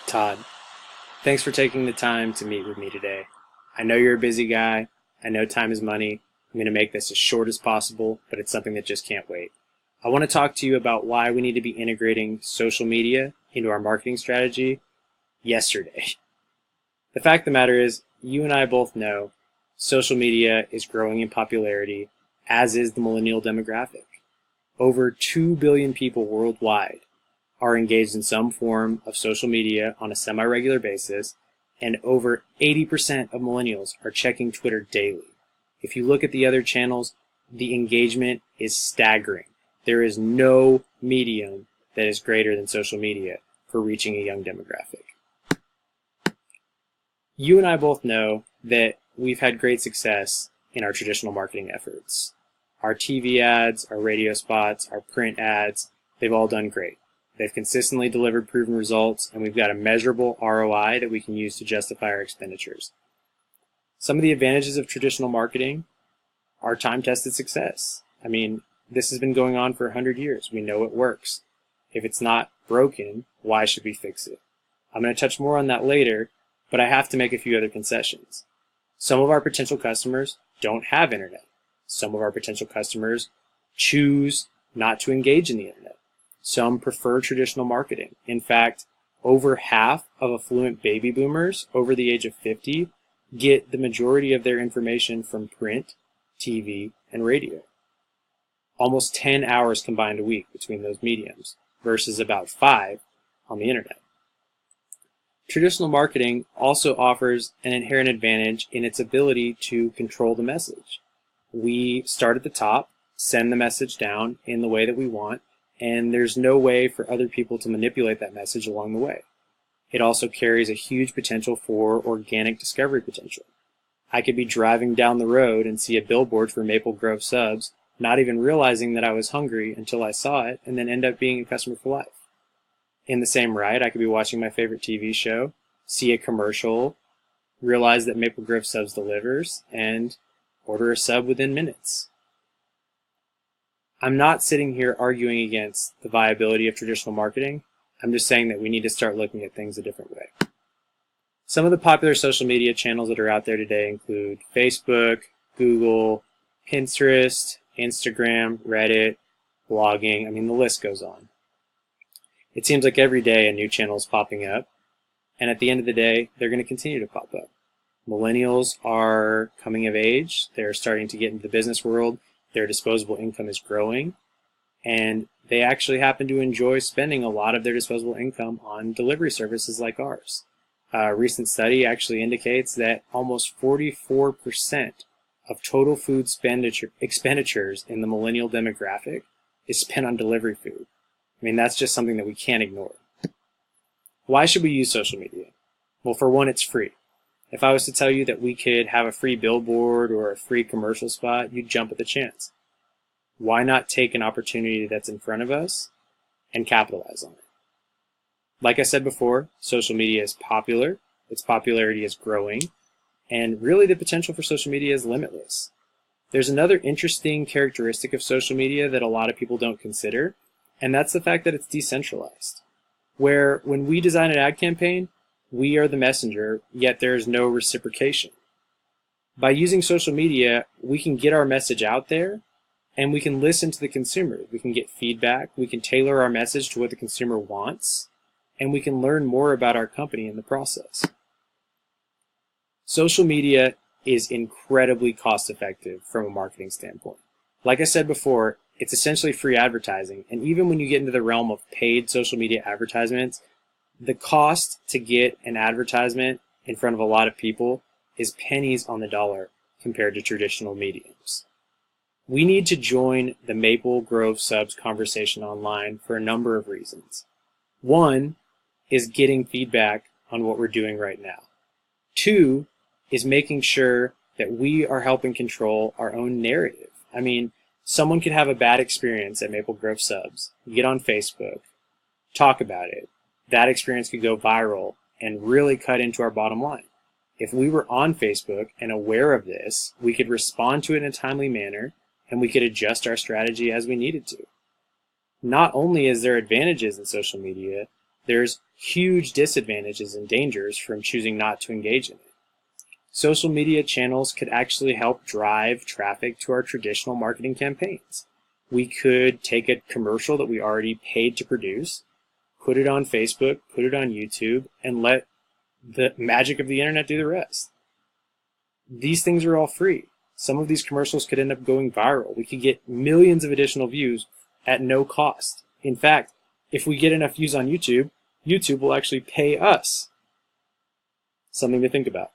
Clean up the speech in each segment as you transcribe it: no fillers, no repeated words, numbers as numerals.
Todd, thanks for taking the time to meet with me today. I know you're a busy guy. I know time is money. I'm going to make this as short as possible, but it's something that just can't wait. I want to talk to you about why we need to be integrating social media into our marketing strategy yesterday. The fact of the matter is, you and I both know social media is growing in popularity, as is the millennial demographic. Over 2 billion people worldwide are engaged in some form of social media on a semi-regular basis, and over 80% of millennials are checking Twitter daily. If you look at the other channels, the engagement is staggering. There is no medium that is greater than social media for reaching a young demographic. You and I both know that we've had great success in our traditional marketing efforts. Our TV ads, our radio spots, our print ads, they've all done great. They've consistently delivered proven results, and we've got a measurable ROI that we can use to justify our expenditures. Some of the advantages of traditional marketing are time-tested success. I mean, this has been going on for 100 years. We know it works. If it's not broken, why should we fix it? I'm going to touch more on that later, but I have to make a few other concessions. Some of our potential customers don't have internet. Some of our potential customers choose not to engage in the internet. Some prefer traditional marketing. In fact, over half of affluent baby boomers over the age of 50 get the majority of their information from print, TV, and radio. Almost 10 hours combined a week between those mediums versus about 5 on the internet. Traditional marketing also offers an inherent advantage in its ability to control the message. We start at the top, send the message down in the way that we want, and there's no way for other people to manipulate that message along the way. It also carries a huge potential for organic discovery potential. I could be driving down the road and see a billboard for Maple Grove subs, not even realizing that I was hungry until I saw it, and then end up being a customer for life. In the same ride, I could be watching my favorite TV show, see a commercial, realize that Maple Grove Subs delivers, and order a sub within minutes. I'm not sitting here arguing against the viability of traditional marketing. I'm just saying that we need to start looking at things a different way. Some of the popular social media channels that are out there today include Facebook, Google, Pinterest, Instagram, Reddit, blogging. I mean, the list goes on. It seems like every day a new channel is popping up, and at the end of the day, they're going to continue to pop up. Millennials are coming of age. They're starting to get into the business world. Their disposable income is growing, and they actually happen to enjoy spending a lot of their disposable income on delivery services like ours. A recent study actually indicates that almost 44% of total food expenditures in the millennial demographic is spent on delivery food. I mean, that's just something that we can't ignore. Why should we use social media? Well, for one, it's free. If I was to tell you that we could have a free billboard or a free commercial spot, you'd jump at the chance. Why not take an opportunity that's in front of us and capitalize on it? Like I said before, social media is popular, its popularity is growing, and really the potential for social media is limitless. There's another interesting characteristic of social media that a lot of people don't consider, and that's the fact that it's decentralized. Where when we design an ad campaign, we are the messenger, yet there is no reciprocation. By using social media, we can get our message out there, and we can listen to the consumer. We can get feedback, we can tailor our message to what the consumer wants, and we can learn more about our company in the process. Social media is incredibly cost-effective from a marketing standpoint. Like I said before, it's essentially free advertising, and even when you get into the realm of paid social media advertisements, the cost to get an advertisement in front of a lot of people is pennies on the dollar compared to traditional mediums. We need to join the Maple Grove Subs conversation online for a number of reasons. One is getting feedback on what we're doing right now. Two is making sure that we are helping control our own narrative. I mean, someone could have a bad experience at Maple Grove Subs, get on Facebook, talk about it. That experience could go viral and really cut into our bottom line. If we were on Facebook and aware of this, we could respond to it in a timely manner, and we could adjust our strategy as we needed to. Not only is there advantages in social media, there's huge disadvantages and dangers from choosing not to engage in it. Social media channels could actually help drive traffic to our traditional marketing campaigns. We could take a commercial that we already paid to produce, put it on Facebook, put it on YouTube, and let the magic of the internet do the rest. These things are all free. Some of these commercials could end up going viral. We could get millions of additional views at no cost. In fact, if we get enough views on YouTube, YouTube will actually pay us. Something to think about.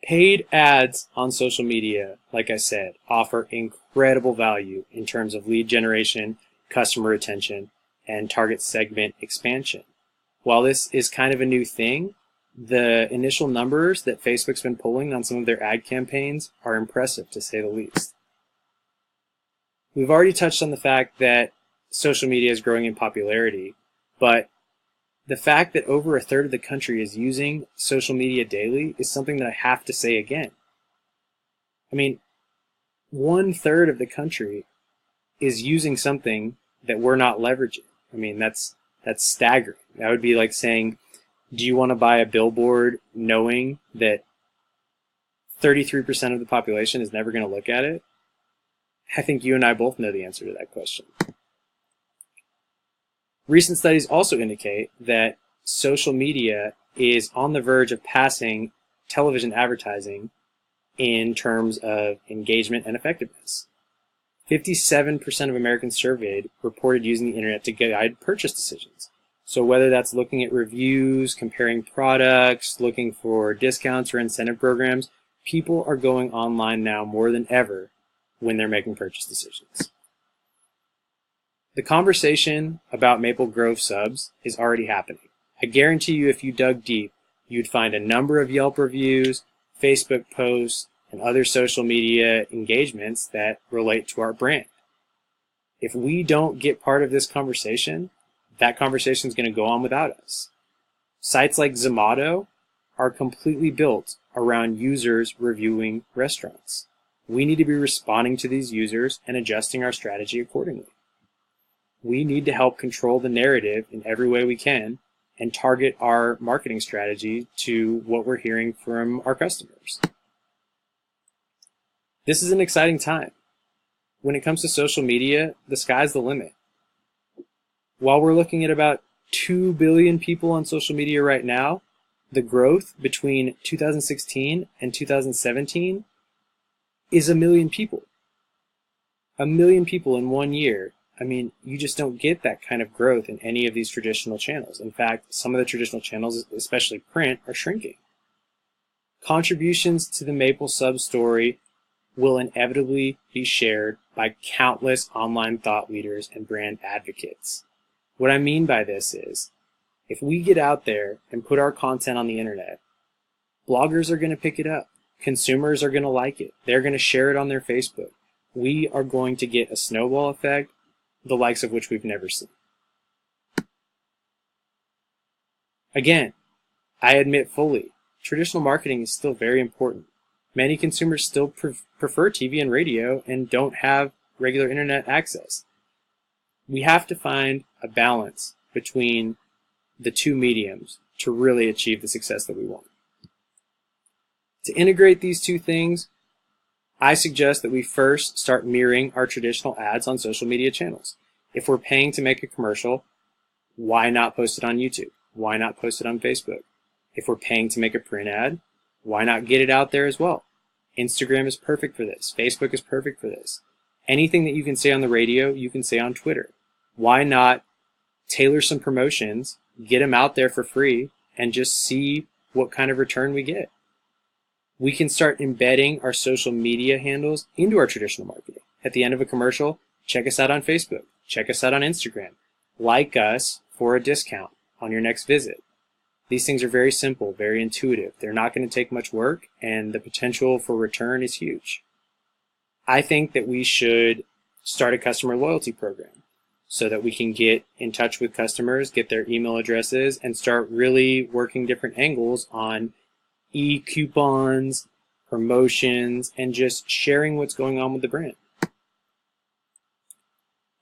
Paid ads on social media, like I said, offer incredible value in terms of lead generation, customer retention, and target segment expansion. While this is kind of a new thing, the initial numbers that Facebook's been pulling on some of their ad campaigns are impressive, to say the least. We've already touched on the fact that social media is growing in popularity, but the fact that over a third of the country is using social media daily is something that I have to say again. I mean, 1/3 of the country is using something that we're not leveraging. I mean, that's staggering. That would be like saying, do you want to buy a billboard knowing that 33% of the population is never going to look at it? I think you and I both know the answer to that question. Recent studies also indicate that social media is on the verge of passing television advertising in terms of engagement and effectiveness. 57% of Americans surveyed reported using the internet to guide purchase decisions. So whether that's looking at reviews, comparing products, looking for discounts or incentive programs, people are going online now more than ever when they're making purchase decisions. The conversation about Maple Grove subs is already happening. I guarantee you if you dug deep, you'd find a number of Yelp reviews, Facebook posts, and other social media engagements that relate to our brand. If we don't get part of this conversation, that conversation is going to go on without us. Sites like Zomato are completely built around users reviewing restaurants. We need to be responding to these users and adjusting our strategy accordingly. We need to help control the narrative in every way we can and target our marketing strategy to what we're hearing from our customers. This is an exciting time. When it comes to social media, the sky's the limit. While we're looking at about 2 billion people on social media right now, the growth between 2016 and 2017 is 1 million people. 1 million people in 1 year. I mean, you just don't get that kind of growth in any of these traditional channels. In fact, some of the traditional channels, especially print, are shrinking. Contributions to the Maple sub story will inevitably be shared by countless online thought leaders and brand advocates. What I mean by this is, if we get out there and put our content on the internet, bloggers are going to pick it up. Consumers are going to like it. They're going to share it on their Facebook. We are going to get a snowball effect, the likes of which we've never seen. Again, I admit fully, traditional marketing is still very important. Many consumers still prefer TV and radio and don't have regular internet access. We have to find a balance between the two mediums to really achieve the success that we want. To integrate these two things, I suggest that we first start mirroring our traditional ads on social media channels. If we're paying to make a commercial, why not post it on YouTube? Why not post it on Facebook? If we're paying to make a print ad, why not get it out there as well? Instagram is perfect for this. Facebook is perfect for this. Anything that you can say on the radio, you can say on Twitter. Why not tailor some promotions, get them out there for free, and just see what kind of return we get? We can start embedding our social media handles into our traditional marketing. At the end of a commercial, check us out on Facebook. Check us out on Instagram. Like us for a discount on your next visit. These things are very simple, very intuitive. They're not going to take much work, and the potential for return is huge. I think that we should start a customer loyalty program so that we can get in touch with customers, get their email addresses, and start really working different angles on e-coupons, promotions, and just sharing what's going on with the brand.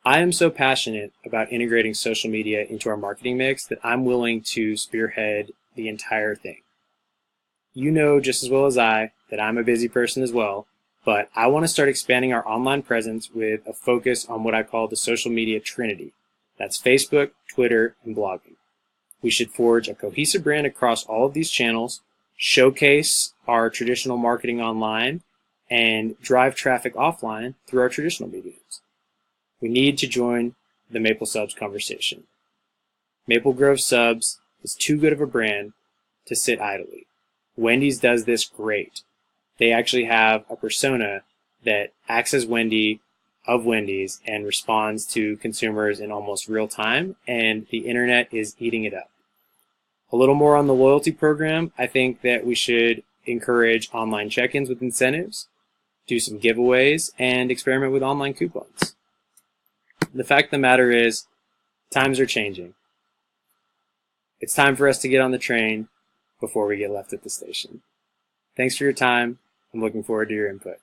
I am so passionate about integrating social media into our marketing mix that I'm willing to spearhead the entire thing. You know just as well as I that I'm a busy person as well, but I want to start expanding our online presence with a focus on what I call the social media trinity. That's Facebook, Twitter, and blogging. We should forge a cohesive brand across all of these channels, showcase our traditional marketing online, and drive traffic offline through our traditional mediums. We need to join the Maple Subs conversation. Maple Grove Subs is too good of a brand to sit idly. Wendy's does this great. They actually have a persona that acts as Wendy of Wendy's and responds to consumers in almost real time, and the internet is eating it up. A little more on the loyalty program. I think that we should encourage online check-ins with incentives, do some giveaways, and experiment with online coupons. The fact of the matter is, times are changing. It's time for us to get on the train before we get left at the station. Thanks for your time. I'm looking forward to your input.